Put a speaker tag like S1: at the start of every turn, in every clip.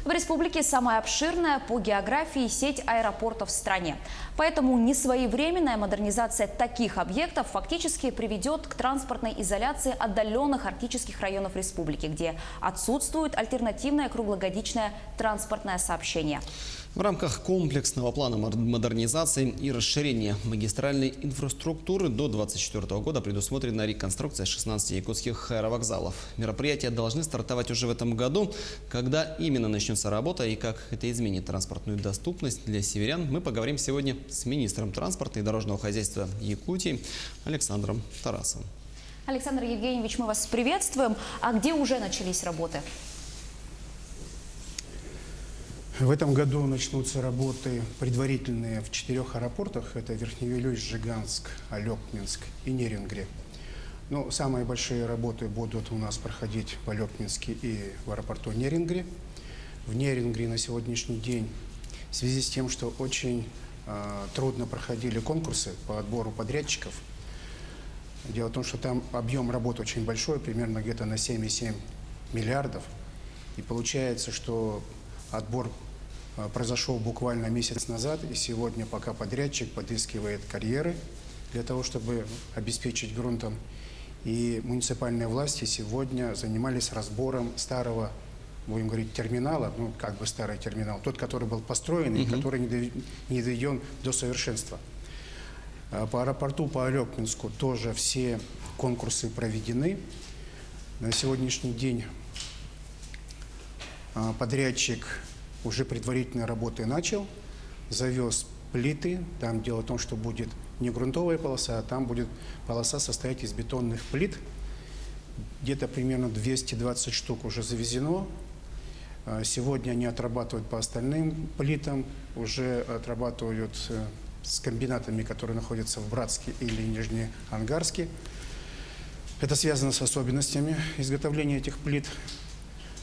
S1: В республике самая обширная по географии сеть аэропортов в стране. Поэтому несвоевременная модернизация таких объектов фактически приведет к транспортной изоляции отдаленных арктических районов республики, где отсутствует альтернативное круглогодичное транспортное сообщение.
S2: В рамках комплексного плана модернизации и расширения магистральной инфраструктуры до 2024 года предусмотрена реконструкция 16 якутских аэровокзалов. Мероприятия должны стартовать уже в этом году. Когда именно начнется работа и как это изменит транспортную доступность для северян, мы поговорим сегодня с министром транспорта и дорожного хозяйства Якутии Александром Тарасовым.
S1: Александр Евгеньевич, мы вас приветствуем. А где уже начались работы?
S3: В этом году начнутся работы предварительные в 4 аэропортах. Это Верхневилюйск, Жиганск, Алекминск и Нерингри. Но самые большие работы будут у нас проходить в Алекминске и в аэропорту Нерингри. В Нерингри на сегодняшний день в связи с тем, что очень трудно проходили конкурсы по отбору подрядчиков. Дело в том, что там объем работ очень большой, примерно где-то на 7,7 миллиардов. И получается, что отбор произошел буквально месяц назад, и сегодня пока подрядчик подыскивает карьеры для того, чтобы обеспечить грунтом. И муниципальные власти сегодня занимались разбором старого, будем говорить, терминала, ну как бы старый терминал, тот, который был построен и который не доведен до совершенства. По аэропорту, по Алекминску тоже все конкурсы проведены. На сегодняшний день подрядчик уже предварительные работы начал, завез плиты. Там дело в том, что будет не грунтовая полоса, а там будет полоса состоять из бетонных плит. Где-то примерно 220 штук уже завезено. Сегодня они отрабатывают по остальным плитам, уже отрабатывают с комбинатами, которые находятся в Братске или Нижнеангарске. Это связано с особенностями изготовления этих плит.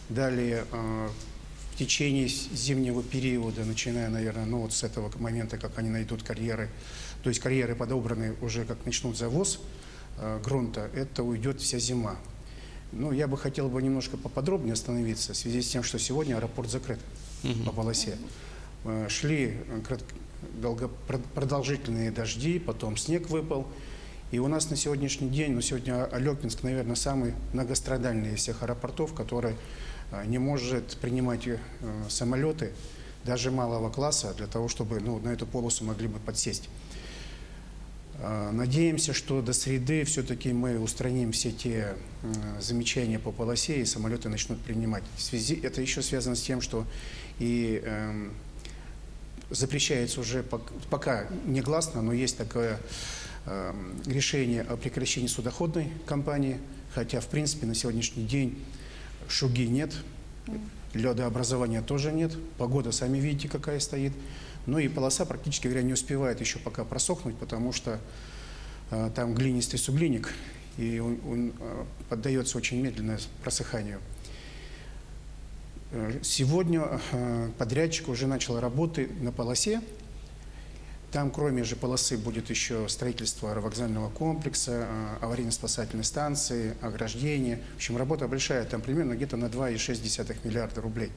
S3: Далее, в течение зимнего периода, начиная, наверное, ну вот с этого момента, как они найдут карьеры, то есть карьеры подобраны уже, как начнут завоз грунта, это уйдет вся зима. Ну, я бы хотел бы немножко поподробнее остановиться в связи с тем, что сегодня аэропорт закрыт по полосе. Шли продолжительные дожди, потом снег выпал. И у нас на сегодняшний день, ну сегодня Алекминск, наверное, самый многострадальный из всех аэропортов, который не может принимать самолеты даже малого класса для того, чтобы на эту полосу могли бы подсесть. Надеемся, что до среды все-таки мы устраним все те замечания по полосе, и самолеты начнут принимать. Это еще связано с тем, что и запрещается уже, пока негласно, но есть такое решение о прекращении судоходной кампании, хотя, в принципе, на сегодняшний день шуги нет, ледообразования тоже нет, погода, сами видите, какая стоит. Ну и полоса, практически говоря, не успевает еще пока просохнуть, потому что там глинистый суглинок, и он поддается очень медленно просыханию. Сегодня подрядчик уже начал работы на полосе. Там, кроме же полосы, будет еще строительство аэровокзального комплекса, аварийно-спасательной станции, ограждение. В общем, работа большая, там примерно где-то на 2,6 миллиарда рублей.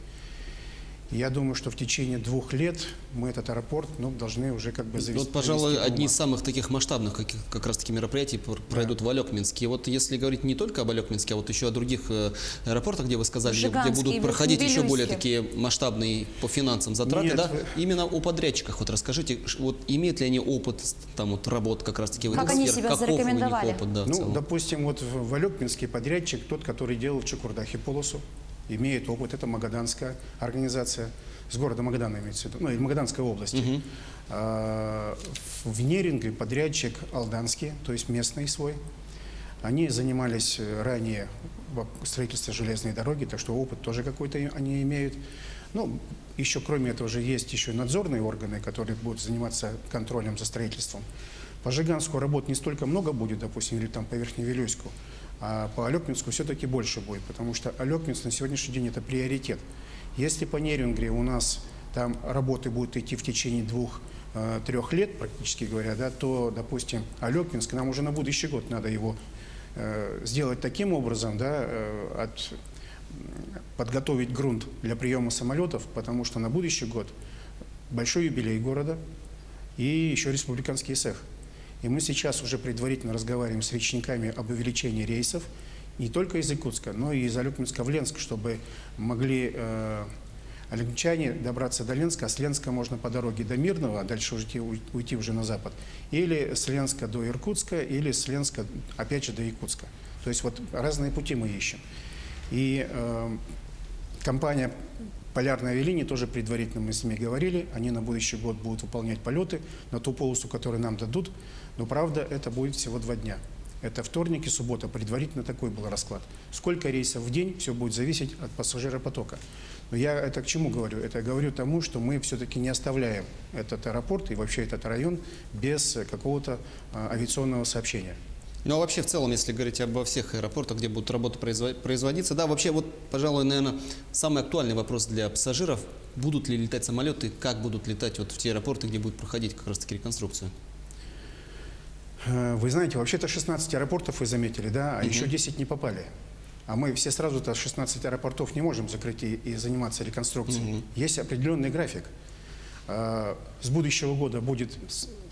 S3: Я думаю, что в течение 2 лет мы этот аэропорт должны уже как бы завести.
S2: Вот, пожалуй, одни из самых таких масштабных как раз-таки мероприятий пройдут в Алекминске. Вот если говорить не только об Алекминске, а вот еще о других аэропортах, где вы сказали, где будут проходить еще более такие масштабные по финансам затраты, да? Именно о подрядчиках. Вот расскажите, вот имеют ли они опыт там вот работ как раз-таки в этой сфере?
S1: Как они себя зарекомендовали?
S2: Опыт, да,
S3: допустим, вот в Алекминске подрядчик, тот, который делал в Чукурдахе полосу, имеет опыт, это магаданская организация, с города Магадана имеется в виду, или Магаданской области. В Нерингри подрядчик алданский, то есть местный свой. Они занимались ранее в строительстве железной дороги, так что опыт тоже какой-то они имеют. Ну, еще кроме этого же есть еще надзорные органы, которые будут заниматься контролем за строительством. По Жиганску работ не столько много будет, допустим, или там по Верхневилюйску, а по Алекминску все-таки больше будет, потому что Алекминск на сегодняшний день это приоритет. Если по Нерингри у нас там работы будут идти в течение 2-3 лет, практически говоря, да, то, допустим, Алекминск, нам уже на будущий год надо его сделать таким образом, да, подготовить грунт для приема самолетов, потому что на будущий год большой юбилей города и еще республиканский СЭХ. И мы сейчас уже предварительно разговариваем с речниками об увеличении рейсов не только из Якутска, но и из Алекминска в Ленск, чтобы могли алекминчане добраться до Ленска, а с Ленска можно по дороге до Мирного, а дальше уйти уже на запад, или с Ленска до Иркутска, или с Ленска опять же до Якутска. То есть вот разные пути мы ищем. И компания «Полярные авиалинии» тоже предварительно мы с ними говорили, они на будущий год будут выполнять полеты на ту полосу, которую нам дадут, но правда это будет всего 2 дня. Это вторник и суббота, предварительно такой был расклад. Сколько рейсов в день, все будет зависеть от пассажиропотока. Но я это к чему говорю? Это говорю тому, что мы все-таки не оставляем этот аэропорт и вообще этот район без какого-то авиационного сообщения.
S2: Ну а вообще в целом, если говорить обо всех аэропортах, где будут работы производиться, да, вообще вот, пожалуй, наверное, самый актуальный вопрос для пассажиров, будут ли летать самолеты, как будут летать вот в те аэропорты, где будет проходить как раз-таки реконструкция?
S3: Вы знаете, вообще-то 16 аэропортов вы заметили, да, а еще 10 не попали. А мы все сразу-то 16 аэропортов не можем закрыть и заниматься реконструкцией. Есть определенный график. С будущего года будет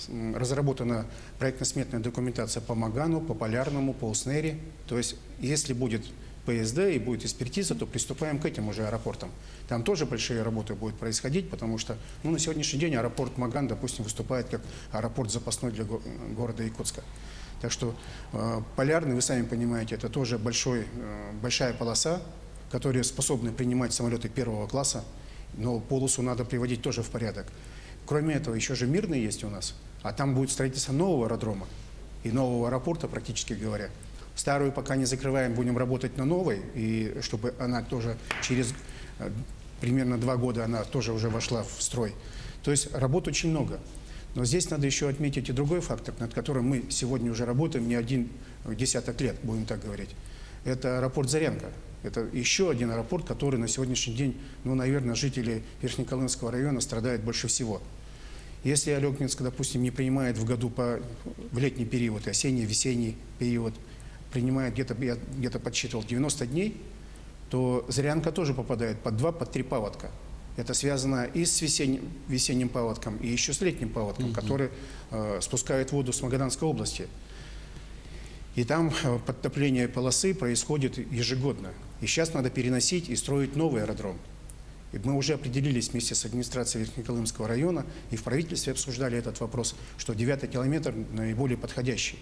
S3: разработана проектно-сметная документация по Магану, по Полярному, по Уснери. То есть, если будет ПСД и будет экспертиза, то приступаем к этим уже аэропортам. Там тоже большие работы будут происходить, потому что на сегодняшний день аэропорт Маган, допустим, выступает как аэропорт запасной для города Якутска. Так что Полярный, вы сами понимаете, это тоже большая полоса, которая способна принимать самолеты первого класса, но полосу надо приводить тоже в порядок. Кроме этого, еще же Мирный есть у нас, а там будет строительство нового аэродрома и нового аэропорта, практически говоря. Старую пока не закрываем, будем работать на новой, и чтобы она тоже через примерно 2 года она тоже уже вошла в строй. То есть работ очень много. Но здесь надо еще отметить и другой фактор, над которым мы сегодня уже работаем не 1 десяток лет, будем так говорить. Это аэропорт Зарянка. Это еще один аэропорт, который на сегодняшний день, наверное, жители Верхнеколымского района страдают больше всего. Если Алекминск, допустим, не принимает в году в летний период, осенний, весенний период, принимает я где-то подсчитывал 90 дней, то Зарянка тоже попадает под 2, под 3 паводка. Это связано и с весенним паводком, и еще с летним паводком, который спускает воду с Магаданской области. И там подтопление полосы происходит ежегодно. И сейчас надо переносить и строить новый аэродром. И мы уже определились вместе с администрацией Верхнеколымского района и в правительстве обсуждали этот вопрос, что 9-й километр наиболее подходящий.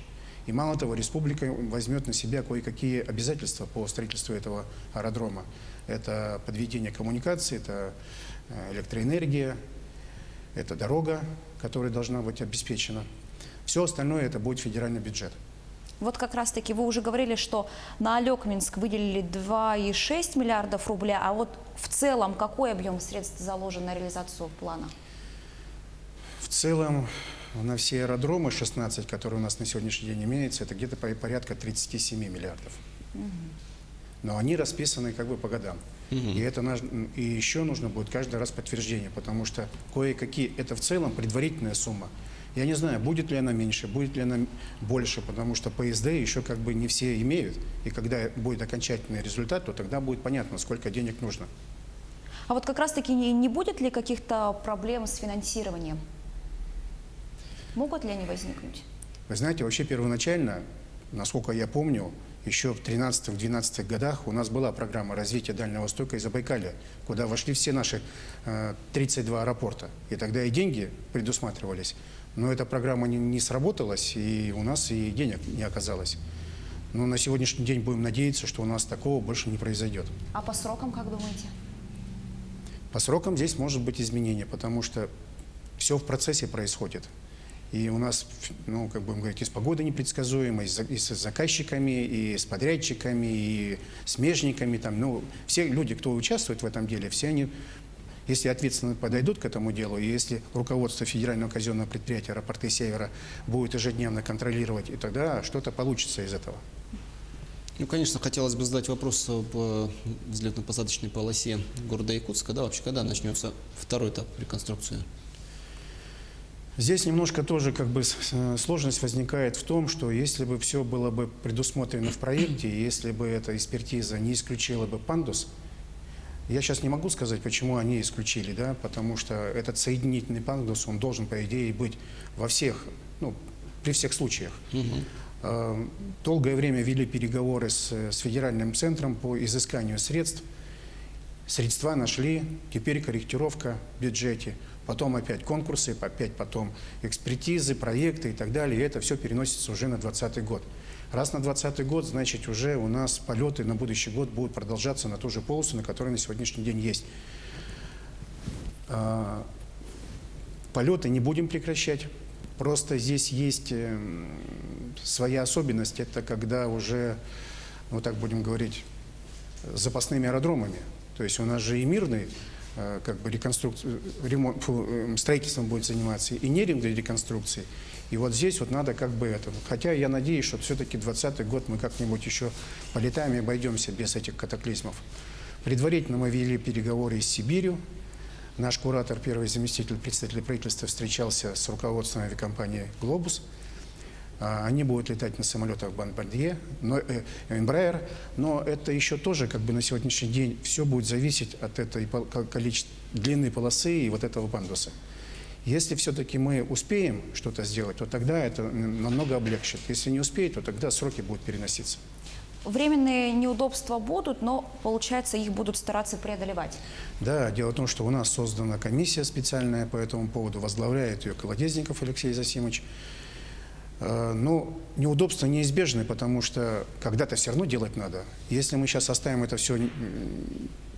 S3: И мало того, республика возьмет на себя кое-какие обязательства по строительству этого аэродрома. Это подведение коммуникаций, это электроэнергия, это дорога, которая должна быть обеспечена. Все остальное это будет федеральный бюджет.
S1: Вот как раз-таки вы уже говорили, что на Алекминск выделили 2,6 миллиардов рублей, а вот в целом какой объем средств заложен на реализацию плана?
S3: В целом на все аэродромы, 16, которые у нас на сегодняшний день имеются, это где-то порядка 37 миллиардов. Но они расписаны как бы по годам. И еще нужно будет каждый раз подтверждение, потому что кое-какие, это в целом предварительная сумма. Я не знаю, будет ли она меньше, будет ли она больше, потому что ПСД еще как бы не все имеют. И когда будет окончательный результат, то тогда будет понятно, сколько денег нужно.
S1: А вот как раз-таки не будет ли каких-то проблем с финансированием? Могут ли они возникнуть?
S3: Вы знаете, вообще первоначально, насколько я помню, еще в 13-12 годах у нас была программа развития Дальнего Востока и Забайкалья, куда вошли все наши 32 аэропорта. И тогда и деньги предусматривались. Но эта программа не сработалась, и у нас и денег не оказалось. Но на сегодняшний день будем надеяться, что у нас такого больше не произойдет.
S1: А по срокам, как думаете?
S3: По срокам здесь может быть изменение, потому что все в процессе происходит. И у нас, как будем говорить, и с погодой непредсказуемой, и с заказчиками, и с подрядчиками, и смежниками. Все люди, кто участвует в этом деле, все они, если ответственно подойдут к этому делу, и если руководство федерального казенного предприятия «Аэропорты Севера» будет ежедневно контролировать, и тогда что-то получится из этого.
S2: Конечно, хотелось бы задать вопрос по взлетно-посадочной полосе города Якутска. Да, вообще, когда начнется второй этап реконструкции?
S3: Здесь немножко тоже сложность возникает в том, что если бы все было бы предусмотрено в проекте, если бы эта экспертиза не исключила бы пандус, я сейчас не могу сказать, почему они исключили, да, потому что этот соединительный пандус, он должен, по идее, быть во всех, при всех случаях. Долгое время вели переговоры с федеральным центром по изысканию средств. Средства нашли, теперь корректировка в бюджете, потом опять конкурсы, опять потом экспертизы, проекты и так далее. И это все переносится уже на 2020 год. Раз на 2020 год, значит, уже у нас полеты на будущий год будут продолжаться на ту же полосу, на которой на сегодняшний день есть. Полеты не будем прекращать. Просто здесь есть своя особенность. Это когда уже, так будем говорить, с запасными аэродромами. То есть у нас же и мирный строительством будет заниматься, и неринговой реконструкцией. И вот здесь надо Хотя я надеюсь, что все-таки 2020 год мы как-нибудь еще полетаем и обойдемся без этих катаклизмов. Предварительно мы вели переговоры с Сибирью. Наш куратор, первый заместитель представителя правительства, встречался с руководством авиакомпании «Глобус». Они будут летать на самолетах Бомбардье, Embraer, но это еще тоже на сегодняшний день все будет зависеть от этой длинной полосы и этого пандуса. Если все-таки мы успеем что-то сделать, то тогда это намного облегчит. Если не успеем, то тогда сроки будут переноситься.
S1: Временные неудобства будут, но, получается, их будут стараться преодолевать.
S3: Да, дело в том, что у нас создана комиссия специальная по этому поводу, возглавляет ее Колодезников Алексей Засимович. Но неудобства неизбежны, потому что когда-то все равно делать надо. Если мы сейчас оставим это все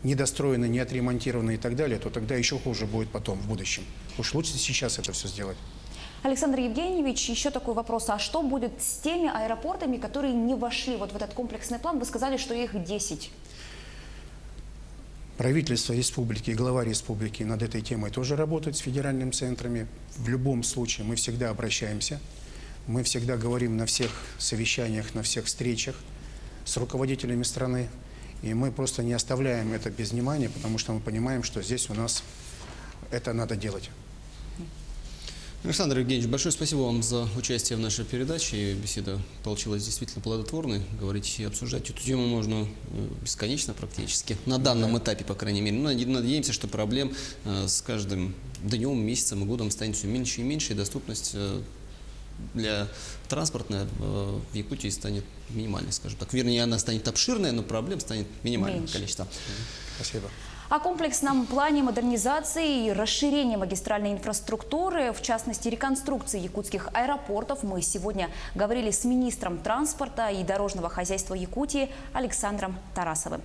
S3: недостроено, не отремонтировано и так далее, то тогда еще хуже будет потом, в будущем. Уж лучше сейчас это все сделать.
S1: Александр Евгеньевич, еще такой вопрос. А что будет с теми аэропортами, которые не вошли в этот комплексный план? Вы сказали, что их 10.
S3: Правительство республики и глава республики над этой темой тоже работают с федеральными центрами. В любом случае мы всегда обращаемся. Мы всегда говорим на всех совещаниях, на всех встречах с руководителями страны. И мы просто не оставляем это без внимания, потому что мы понимаем, что здесь у нас это надо делать.
S2: Александр Евгеньевич, большое спасибо вам за участие в нашей передаче. Беседа получилась действительно плодотворной. Говорить и обсуждать эту тему можно бесконечно практически. На данном этапе, по крайней мере. Но надеемся, что проблем с каждым днем, месяцем и годом станет все меньше и меньше, и доступность для транспортная в Якутии станет минимальной, скажем так. Вернее, она станет обширной, но проблем станет минимальным количеством.
S3: Спасибо.
S1: О комплексном плане модернизации и расширения магистральной инфраструктуры, в частности реконструкции якутских аэропортов, мы сегодня говорили с министром транспорта и дорожного хозяйства Якутии Александром Тарасовым.